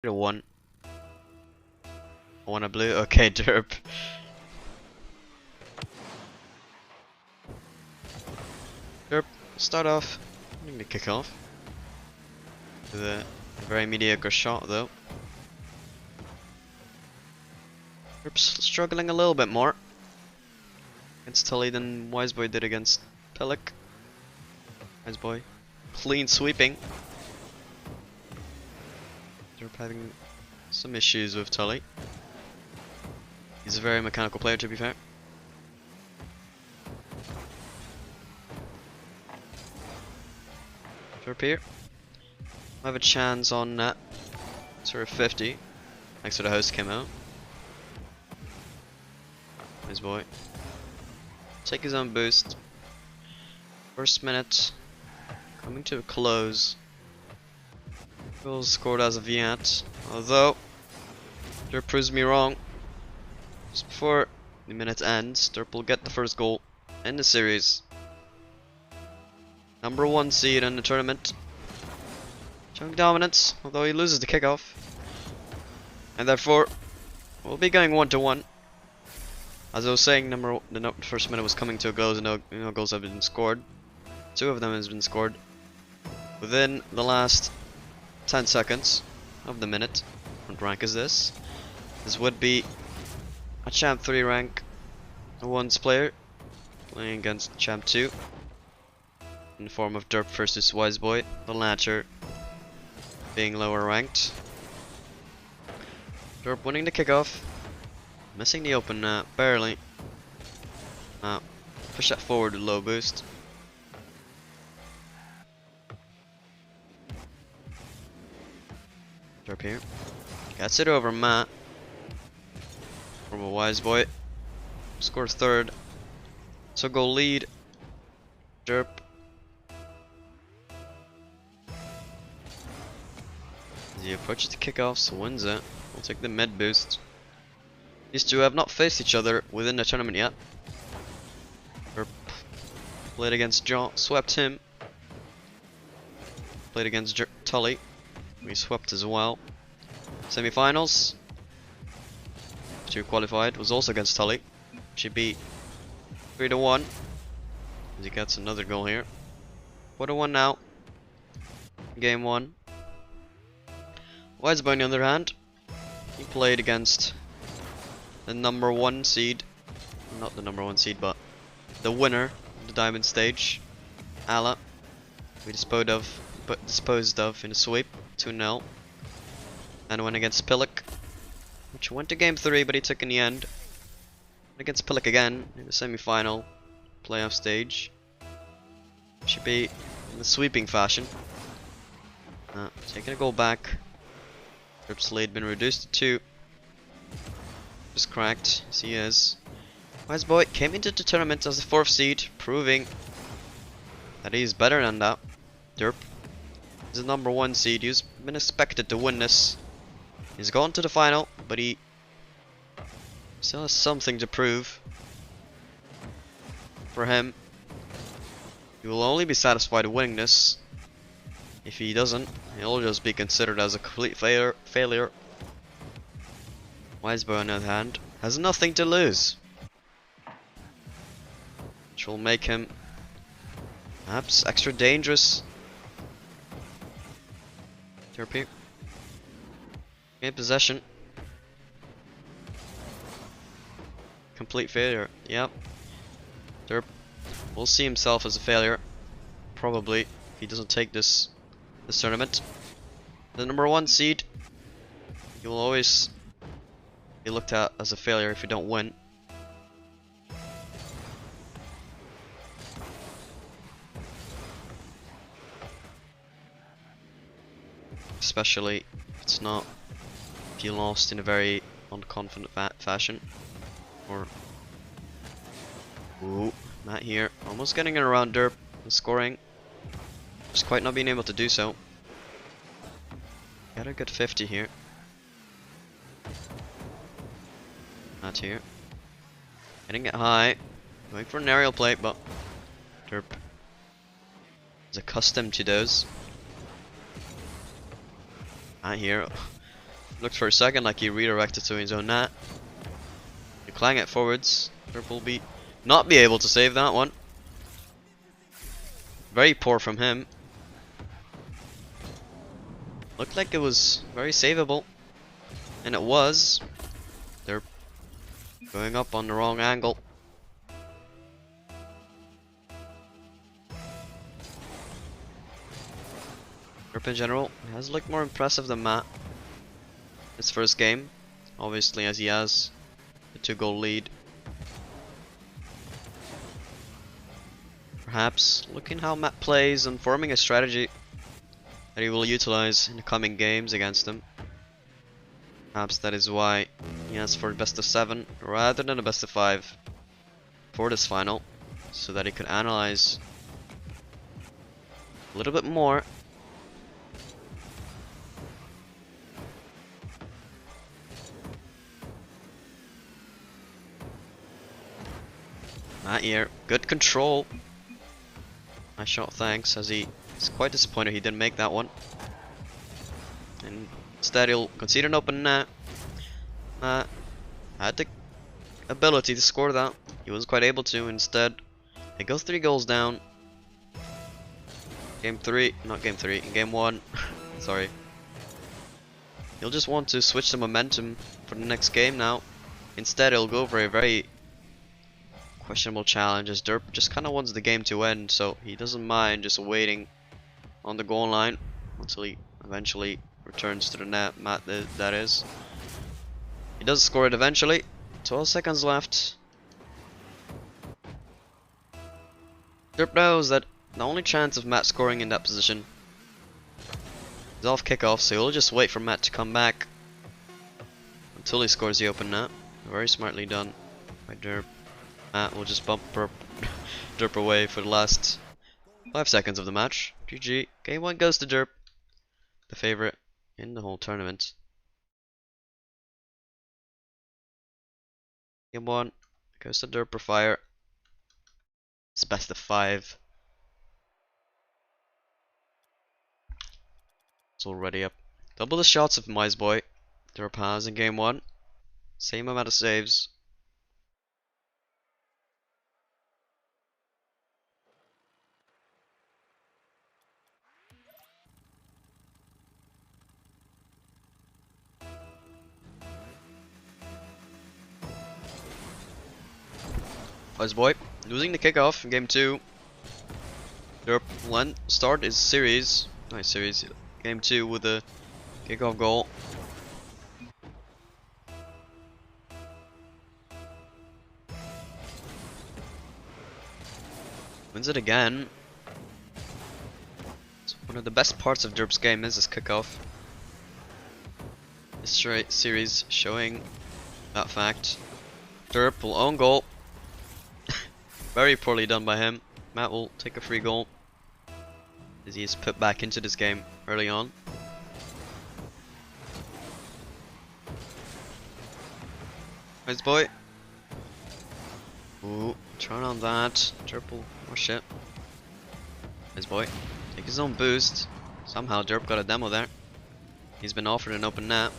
A one. I want a blue. Okay, Derp. Derp, start off. I'm gonna kick off. With a very mediocre shot though. Derp's struggling a little bit more against Tully than Wiseboy did against Pellic. Wiseboy. Clean sweeping. Derp having some issues with Tully. He's a very mechanical player, to be fair. Derp here. I have a chance on that. Sort of 50. Thanks to the host came out. Wiseboy. Take his own boost. First minute. Coming to a close. Goals scored as of yet. Although, Derp proves me wrong. Just before the minute ends, Derp will get the first goal in the series. Number 1 seed in the tournament. Showing dominance, although he loses the kickoff. And therefore, we'll be going 1-1. As I was saying, the first minute was coming to a close and no goals have been scored. 2 of them has been scored within the last 10 seconds of the minute. What rank is this? This would be a Champ 3 rank 1's player playing against Champ 2 in the form of Derp versus Wiseboy, the latter being lower ranked. Derp winning the kickoff, missing the open net barely. Push that forward with low boost. Derp here. Gets it over Matt. From a Wiseboy. Scores third. So goal lead. Derp. As he approaches the kickoffs, wins it. We'll take the mid boost. These two have not faced each other within the tournament yet. Derp played against John, swept him. Played against Tully. We swept as well. Semi-finals. 2 qualified was also against Tully. She beat 3-1. As he gets another goal here. 4-1 now. Game 1. Wiseboy on the other hand, he played against the number 1 seed. Not the number 1 seed, but the winner of the diamond stage. Ala. We disposed of in a sweep. 2-0. And went against Pellic, which went to game 3, but he took in the end. Against Pellic again in the semi-final playoff stage. Should be in the sweeping fashion. Taking a goal back. Derp's lead been reduced to 2. Just cracked, as he is. Wiseboy came into the tournament as the 4th seed, proving that he's better than that. Derp is the number 1 seed. He's been expected to win this. He's gone to the final, but he still has something to prove. For him, he will only be satisfied winning this. If he doesn't, he'll just be considered as a complete failure. Wiseboy on the other hand has nothing to lose, which will make him perhaps extra dangerous. Derp here. In possession. Complete failure. Yep. Derp will see himself as a failure. Probably if he doesn't take this tournament. The number 1 seed, you will always be looked at as a failure if you don't win. Especially if it's not, if you lost in a very unconfident fashion. Or ooh, Matt here, almost getting it around Derp and scoring. Just quite not being able to do so. Got a good 50 here. Matt here. Hitting it high. Going for an aerial play, but Derp is accustomed to those. Matt here. Looked for a second like he redirected to his own net. You clang it forwards. Derp will not be able to save that one. Very poor from him. Looked like it was very savable. And it was. They're going up on the wrong angle. Derp in general has looked more impressive than Matt. His first game. Obviously, as he has a 2-goal lead. Perhaps looking how Matt plays and forming a strategy that he will utilize in the coming games against him. Perhaps that is why he asked for a best of 7 rather than a best of 5 for this final, so that he could analyze a little bit more. Matt here, good control. Nice shot, thanks, as he is quite disappointed he didn't make that one. And instead he'll concede an open net. Had the ability to score that. He wasn't quite able to. Instead, they go 3 goals down. Game 3, not game 3, in game 1. Sorry. He'll just want to switch the momentum for the next game now. Instead, he'll go for a very questionable challenge, as Derp just kind of wants the game to end, so he doesn't mind just waiting on the goal line until he eventually returns to the net. Matt, that is. He does score it eventually. 12 seconds left. Derp knows that the only chance of Matt scoring in that position is off kickoff, so he'll just wait for Matt to come back until he scores the open net. Very smartly done by Derp. Matt will just bump Derp away for the last 5 seconds of the match. GG. Game 1 goes to Derp, the favorite in the whole tournament. Game 1 goes to Derp for fire. It's best of 5. It's already up. Double the shots of Wiseboy. Derp has in game 1. Same amount of saves. Wiseboy losing the kickoff in game 2. Derp will start his series. Nice series. Game 2 with a kickoff goal. Wins it again. So one of the best parts of Derp's game is this kickoff. This series showing that fact. Derp will own goal. Very poorly done by him. Matt will take a free goal, as he is put back into this game early on. Wiseboy. Ooh, turn on that. Derp, oh shit. Wiseboy. Take his own boost. Somehow Derp got a demo there. He's been offered an open net.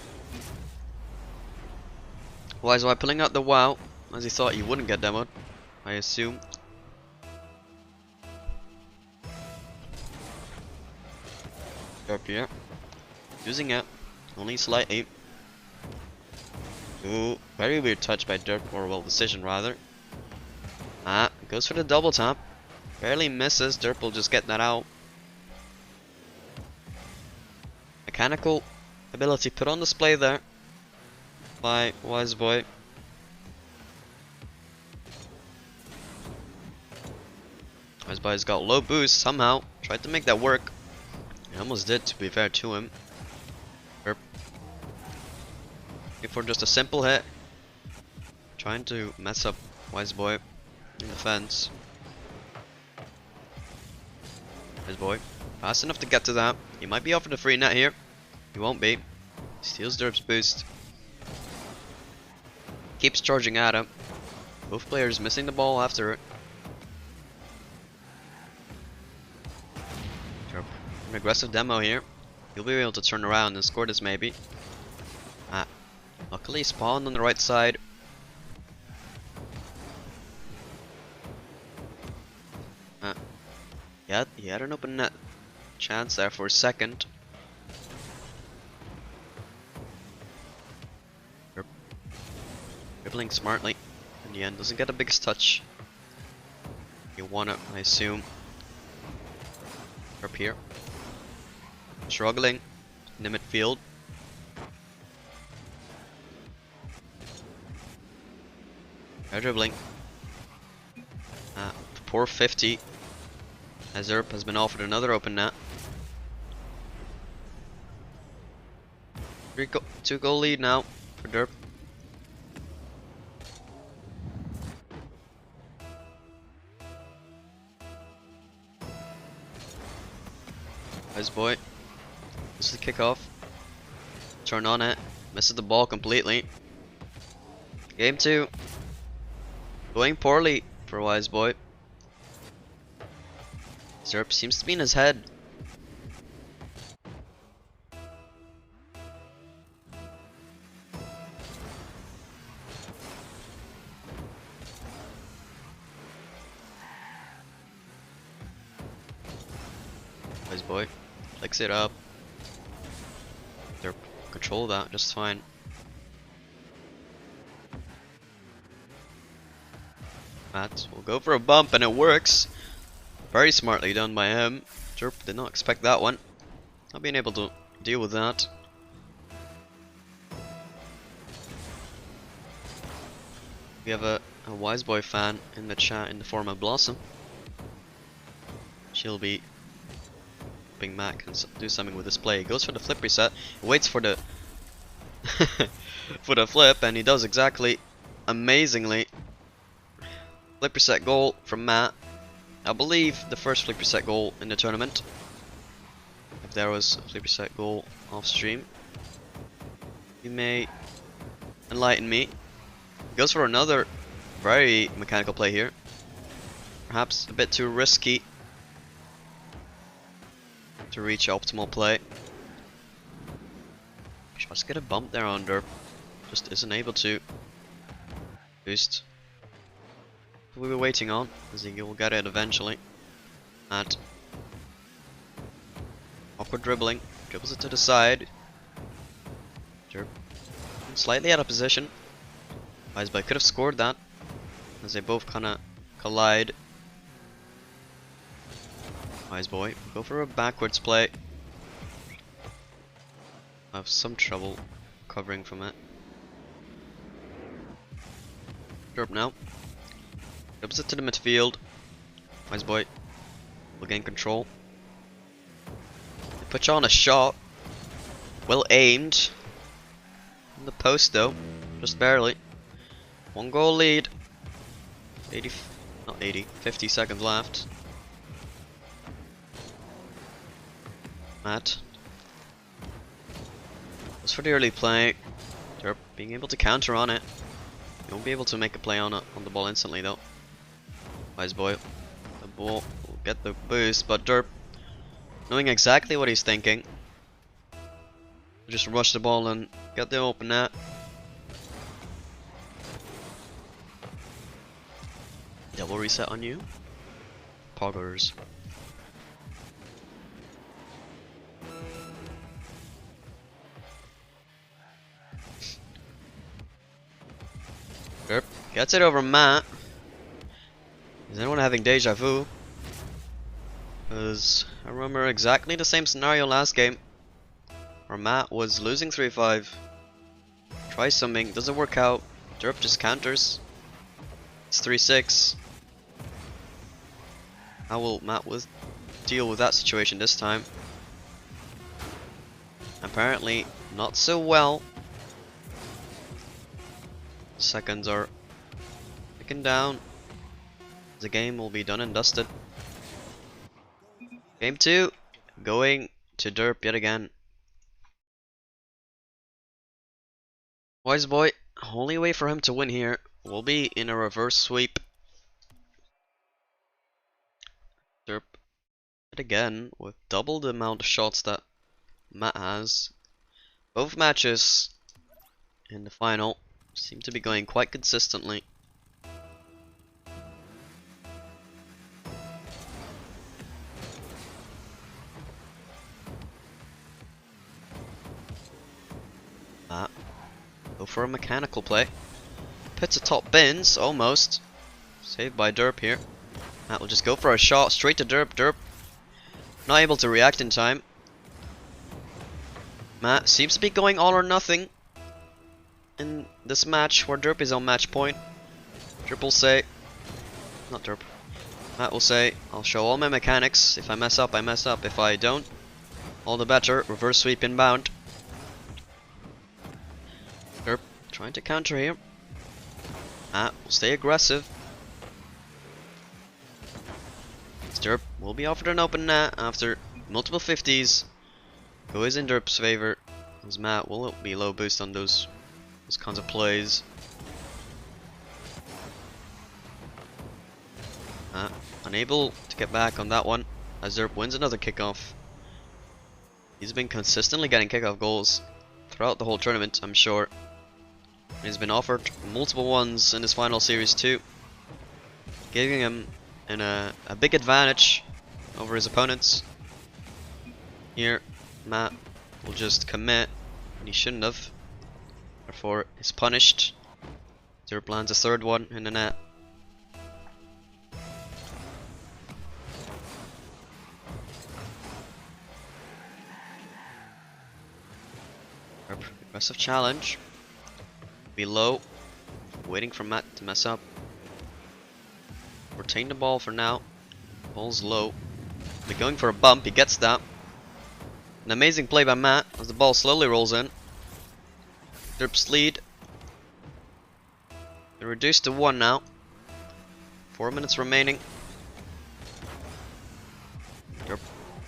Wiseboy pulling out the WoW, as he thought he wouldn't get demoed, I assume. Derp here. Using it. Only slightly. Ooh, very weird touch by Derp, or well, decision rather. Goes for the double tap. Barely misses. Derp will just get that out. Mechanical ability put on display there by Wiseboy. Wiseboy's got low boost somehow. Tried to make that work. He almost did, to be fair to him. Derp. For just a simple hit. Trying to mess up Wiseboy in defense. Wiseboy. Fast enough to get to that. He might be offered a free net here. He won't be. Steals Derp's boost. Keeps charging at him. Both players missing the ball after it. Derp. An aggressive demo here. He'll be able to turn around and score this maybe. Luckily spawned on the right side. Yeah, he had an open net chance there for a second. Dribbling smartly. In the end, doesn't get the biggest touch. You want it, I assume. Up here. Struggling in the midfield. They're dribbling. Poor 50. As Derp has been offered another open net. 2-goal lead now for Derp. Wiseboy. This is the kickoff. Turn on it. Misses the ball completely. Game 2. Going poorly for Wiseboy. Derp seems to be in his head. Wiseboy flicks it up. Derp control that just fine. Matt will go for a bump and it works. Very smartly done by him. Derp did not expect that one. Not being able to deal with that. We have a Wiseboy fan in the chat in the form of Blossom. She'll be hoping Matt can do something with this play. He goes for the flip reset. He waits for the for the flip, and he does exactly amazingly. Flip reset goal from Matt. I believe the first flip reset goal in the tournament. If there was a flip reset goal off stream, you may enlighten me. He goes for another very mechanical play here. Perhaps a bit too risky to reach optimal play. Just get a bump there on Derp. Just isn't able to boost. We were waiting on, as he will get it eventually. And awkward dribbling, dribbles it to the side. Derp slightly out of position. Wiseboy could have scored that, as they both kind of collide. Wiseboy go for a backwards play. I have some trouble covering from it. Derp now. Dribbles it to the midfield. Wiseboy will gain control. They push on a shot. Well aimed. In the post though. Just barely. 1-goal lead. 50 seconds left. Matt. As for the early play, Derp being able to counter on it. You won't be able to make a play on the ball instantly though. Wiseboy, the ball will get the boost, but Derp, knowing exactly what he's thinking, just rush the ball and get the open net. Double reset on you, poggers. Derp gets it over Matt. Is anyone having deja vu? Because I remember exactly the same scenario last game, where Matt was losing 3-5. Tries something, doesn't work out. Derp just counters. It's 3-6. How will Matt deal with that situation this time? Apparently not so well. Seconds are ticking down. The game will be done and dusted. Game 2 going to Derp yet again. Wiseboy, only way for him to win here will be in a reverse sweep. Derp yet again with double the amount of shots that Matt has. Both matches in the final seem to be going quite consistently. Go for a mechanical play. Pits atop bins, almost. Saved by Derp here. Matt will just go for a shot straight to Derp. Derp not able to react in time. Matt seems to be going all or nothing in this match where Derp is on match point. Derp will say, not Derp, Matt will say, I'll show all my mechanics. If I mess up, I mess up. If I don't, all the better. Reverse sweep inbound. Derp trying to counter here. Matt will stay aggressive. Derp will be offered an open net after multiple 50s. Go is in Derp's favor, as Matt will be low boost on those kinds of plays. Unable to get back on that one, as Derp wins another kickoff. He's been consistently getting kickoff goals throughout the whole tournament, I'm sure. He's been offered multiple ones in this final series too, giving him a big advantage over his opponents. Here, Matt will just commit when he shouldn't have, therefore is punished. Derp lands a third one in the net. Derp, aggressive challenge. Below, waiting for Matt to mess up. Retain the ball for now. Ball's low. They're going for a bump. He gets that. An amazing play by Matt as the ball slowly rolls in. Derp's lead. They're reduced to 1 now. 4 minutes remaining. Derp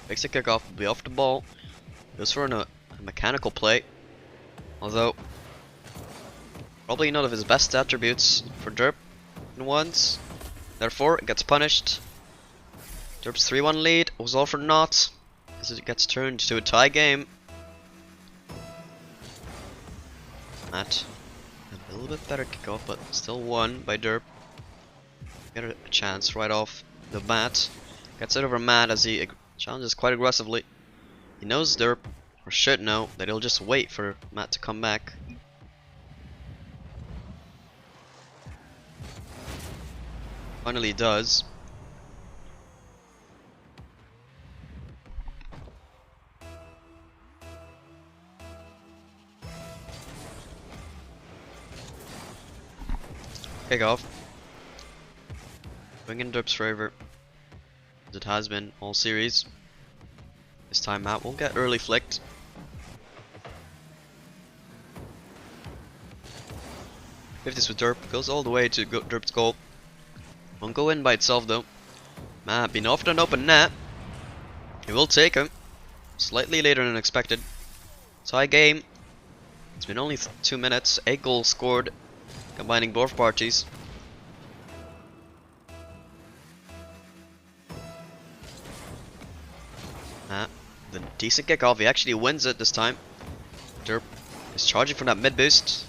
makes a kickoff. Will be off the ball. Goes for a mechanical play. Although, probably none of his best attributes for Derp in ones. Therefore, it gets punished. Derp's 3-1 lead was all for naught, as it gets turned to a tie game. Matt, a little bit better kickoff, but still won by Derp. Get a chance right off the bat. Gets it over Matt as he challenges quite aggressively. He knows Derp, or should know, that he'll just wait for Matt to come back. Finally does. Kick off. Going in Derp's favor, as it has been all series. This time Matt won't get early flicked. If this with Derp goes all the way to Derp's goal. Won't go in by itself though. Matt being offered an open net. He will take him. Slightly later than expected. Tie game. It's been only 2 minutes. 8 goals scored, combining both parties. The decent kickoff. He actually wins it this time. Derp is charging for that mid boost.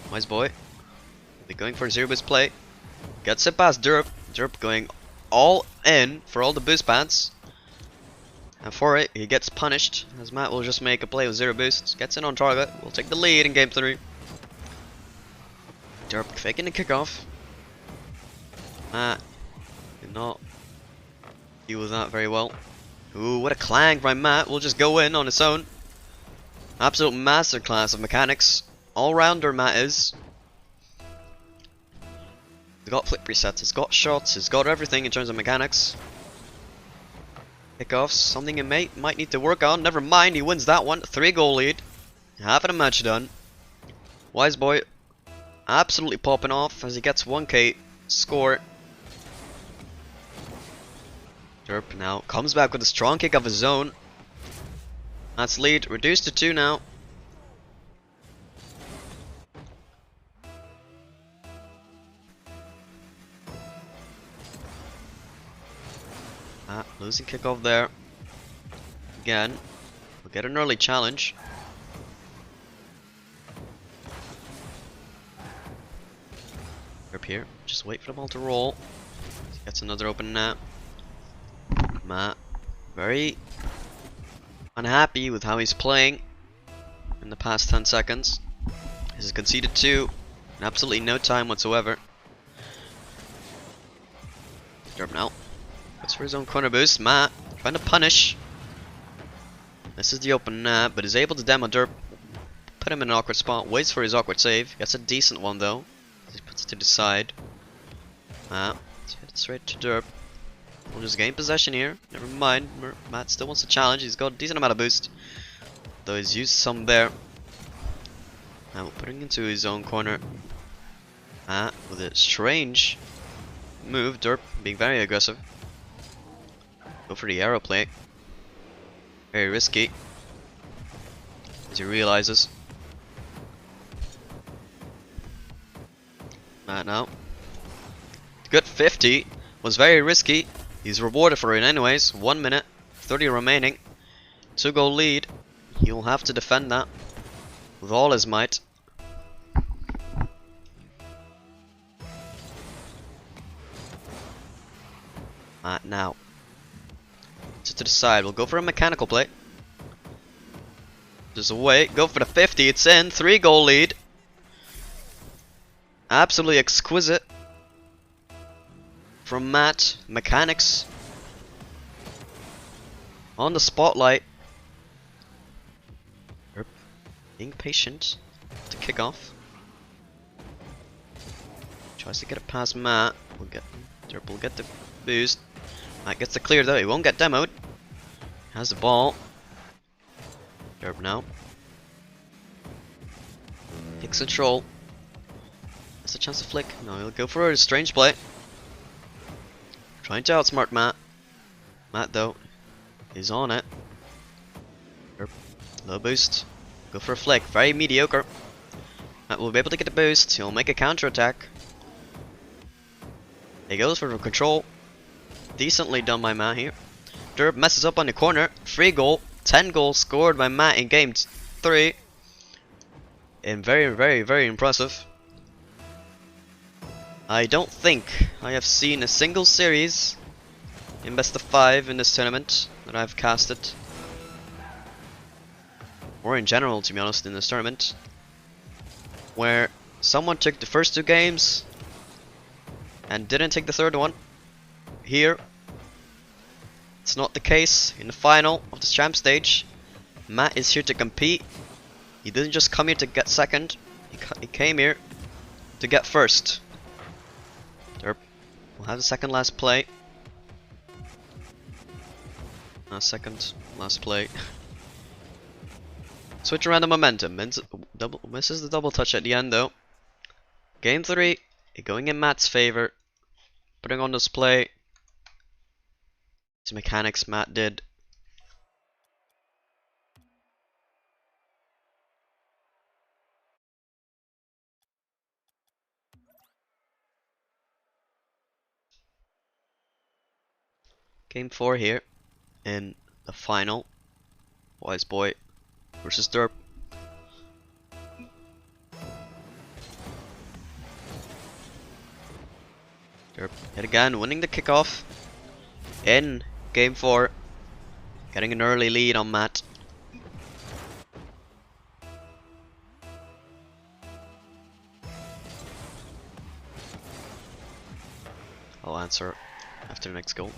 Wiseboy will be going for a 0 boost play. Gets it past Derp. Derp going all in for all the boost pads. And for it, he gets punished, as Matt will just make a play with 0 boosts. Gets in on target. Will take the lead in game 3. Derp faking the kickoff. Matt did not deal with that very well. Ooh, what a clang by Matt. Will just go in on its own. Absolute masterclass of mechanics. All-rounder Matt is. He's got flip resets, he's got shots, he's got everything in terms of mechanics. Kickoffs, something he might need to work on. Never mind, he wins that one. 3-goal lead. Half of the match done. Wiseboy absolutely popping off as he gets 1k score. Derp now comes back with a strong kick of his own. That's lead reduced to 2 now. Losing kickoff there. Again, we'll get an early challenge. Derp here. Just wait for the ball to roll. Gets another open net. Matt, very unhappy with how he's playing in the past 10 seconds. He's conceded 2 in absolutely no time whatsoever. Derp now. Goes for his own corner boost. Matt trying to punish. This is the open net, but is able to demo Derp. Put him in an awkward spot. Waits for his awkward save. Gets a decent one though. He puts it to the side. Matt hit it straight to Derp. We'll just gain possession here. Never mind. Matt still wants to challenge. He's got a decent amount of boost, though he's used some there. Now putting into his own corner. Matt with a strange move. Derp being very aggressive. Go for the arrow play. Very risky, as he realizes. Matt now. Good 50. Was very risky. He's rewarded for it anyways. 1 minute, 30 remaining. 2-goal lead. He'll have to defend that with all his might. Matt now. To the side. We'll go for a mechanical play. Just away. Go for the 50. It's in. 3-goal lead. Absolutely exquisite from Matt. Mechanics on the spotlight. Derp being patient to kick off. Tries to get it past Matt. Derp will get the boost. Matt gets the clear though. He won't get demoed. Has the ball. Derp now. Takes control. Has a chance to flick. No, he'll go for a strange play. Trying to outsmart Matt. Matt though is on it. Derp. Low boost. Go for a flick. Very mediocre. Matt will be able to get the boost. He'll make a counter attack. He goes for the control. Decently done by Matt here. Derp messes up on the corner. 3-goal. 10 goals scored by Matt in game 3. And very impressive. I don't think I have seen a single series in best of 5 in this tournament that I've casted. Or in general, to be honest, in this tournament. Where someone took the first 2 games and didn't take the third one. Here, it's not the case. In the final of this champ stage, Matt is here to compete. He didn't just come here to get second. He came here to get first. Derp will have the second last play. Second last play. Switch around the momentum. Misses the double touch at the end though. Game 3 going in Matt's favor. Putting on display his mechanics Matt did. Game 4 here in the final. Wiseboy versus Derp. Derp yet again winning the kickoff in game 4. Getting an early lead on Matt. I'll answer after the next goal.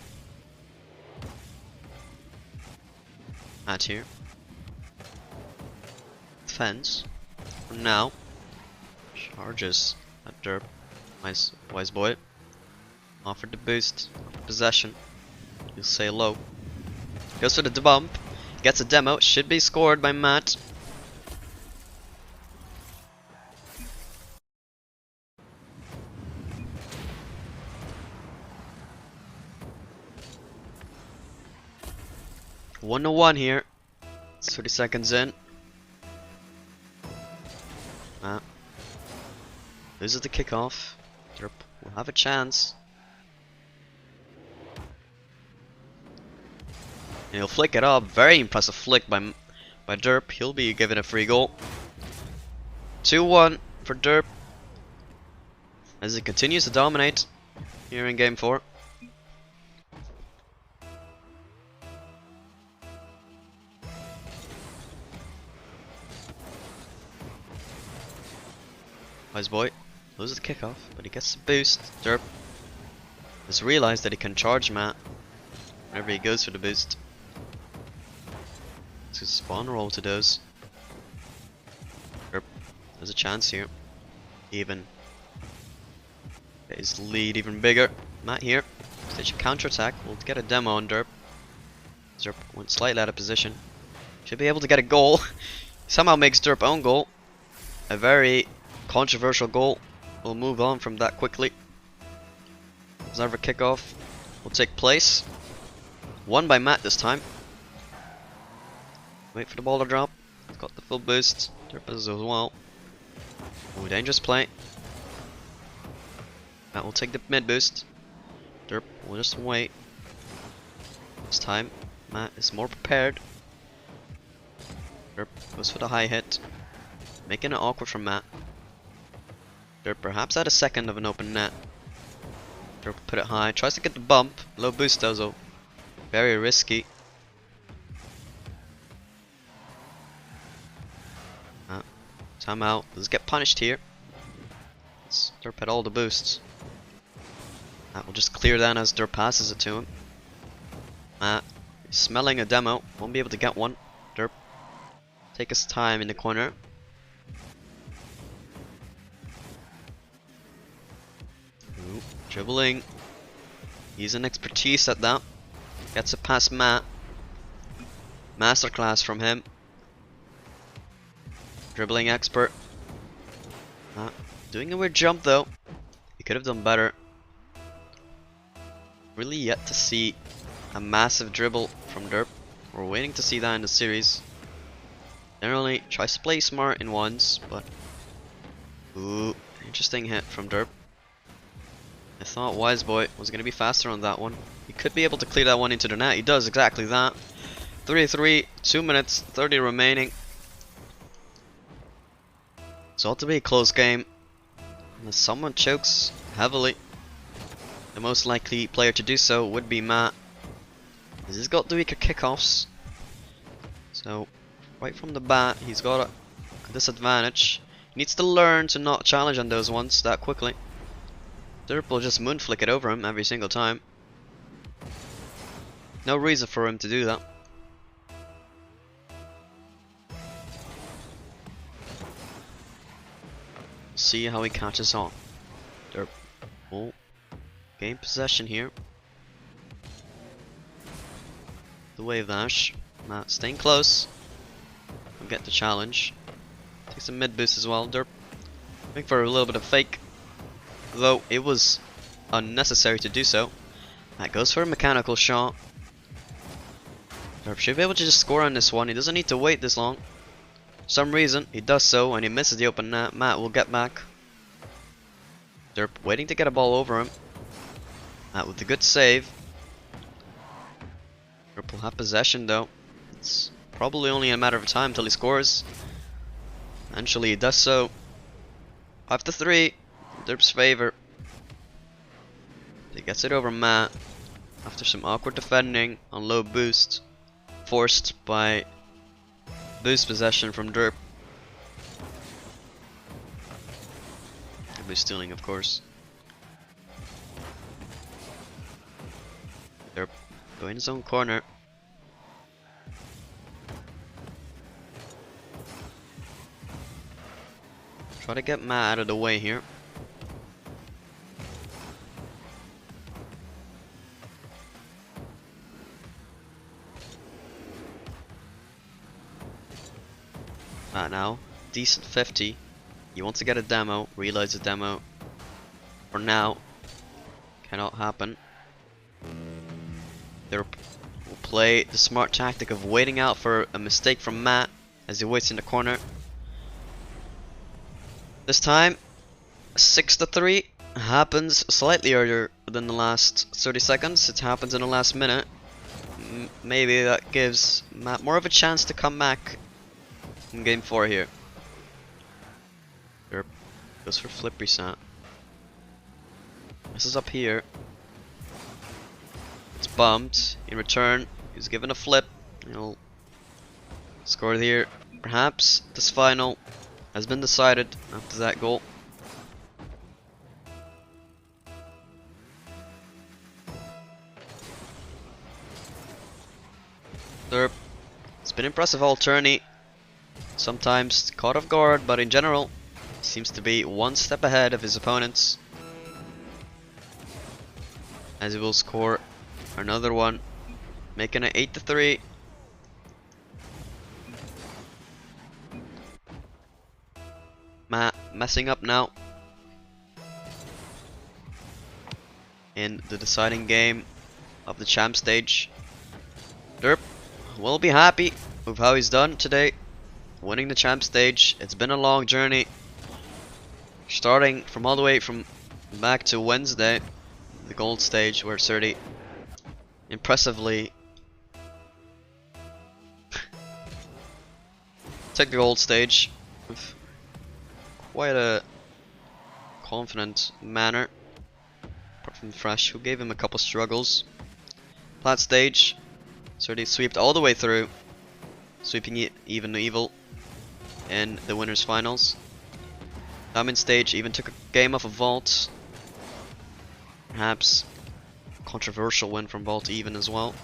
Matt here. Defense. For now. Charges at Derp. Nice Wiseboy. Offered the boost. Possession. You'll say low. Goes for the bump. Gets a demo. Should be scored by Matt. One to one here. It's 30 seconds in. Loses the kickoff. Derp will have a chance. And he'll flick it up. Very impressive flick by Derp. He'll be given a free goal. 2-1 for Derp. as he continues to dominate here in game 4. Wiseboy loses the kickoff, but he gets the boost. Derp has realized that he can charge Matt whenever he goes for the boost. It's a spawn roll to those. Derp has a chance here. Even get his lead even bigger. Matt here. Stage a counter attack. We'll get a demo on Derp. Derp went slightly out of position. Should be able to get a goal. Somehow makes Derp own goal. A very controversial goal. We'll move on from that quickly. Observer kickoff will take place. Won by Matt this time. Wait for the ball to drop. It's got the full boost. Derp does as well. Oh, dangerous play. Matt will take the mid boost. Derp will just wait. This time, Matt is more prepared. Derp goes for the high hit, making it awkward for Matt. Derp perhaps at a second of an open net. Derp put it high, tries to get the bump. Low boost though, very risky. Timeout. Let's get punished here. Derp had all the boosts. Matt will just clear that as Derp passes it to him. Matt is smelling a demo. Won't be able to get one. Derp take his time in the corner. Ooh, dribbling. He's an expertise at that. Gets it past Matt. Masterclass from him. Dribbling expert. Doing a weird jump though. He could have done better. Really yet to see a massive dribble from Derp. We're waiting to see that in the series. Generally tries to play smart in ones, but ooh, interesting hit from Derp. I thought Wiseboy was going to be faster on that one. He could be able to clear that one into the net. He does exactly that. 3-3, 2 minutes 30 remaining. It's ought to be a close game. Unless someone chokes heavily. The most likely player to do so would be Matt, as he's got the weaker kickoffs. So right from the bat he's got a disadvantage. He needs to learn to not challenge on those ones that quickly. Derp will just moon flick it over him every single time. No reason for him to do that. See how he catches on. Derp will gain possession here. The wave dash. Matt staying close. Will get the challenge. Takes a mid boost as well. Derp looking for a little bit of fake, though it was unnecessary to do so. Matt goes for a mechanical shot. Derp should be able to just score on this one. He doesn't need to wait this long. For some reason he does so and he misses the open net. Matt will get back. Derp waiting to get a ball over him. Matt with a good save. Derp will have possession though. It's probably only a matter of time until he scores. Eventually he does so. 5-3. Derp's favor. He gets it over Matt after some awkward defending on low boost, forced by boost possession from Derp. Boost stealing, of course. Derp going his own corner. Try to get Matt out of the way here. Matt now, decent 50. He wants to get a demo, realize the demo for now cannot happen. Derp will play the smart tactic of waiting out for a mistake from Matt as he waits in the corner. This time 6-3 happens slightly earlier than the last 30 seconds. It happens in the last minute. Maybe that gives Matt more of a chance to come back in game 4 here. Derp goes for flip reset. This is up here. It's bumped. In return, he's given a flip. He'll score here. Perhaps this final has been decided after that goal. Derp. It's been impressive all tourney. Sometimes caught off guard, but in general, seems to be one step ahead of his opponents. As he will score another one, making it 8-3. Messing up now in the deciding game of the champ stage. Derp will be happy with how he's done today, winning the champ stage. It's been a long journey, starting from all the way from back to Wednesday, the gold stage, where 30 impressively took the gold stage with quite a confident manner, apart from Fresh, who gave him a couple struggles. Plat stage, 30 swept all the way through, sweeping even evil in the winners finals. Diamond stage even took a game off of Vault. Perhaps controversial win from Vault even as well.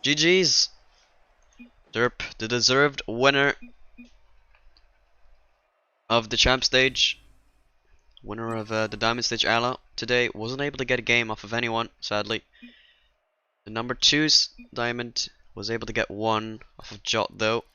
GG's. Derp, the deserved winner of the champ stage, winner of the diamond stage ala today, wasn't able to get a game off of anyone, sadly. The number 2's diamond was able to get one off of Jot though.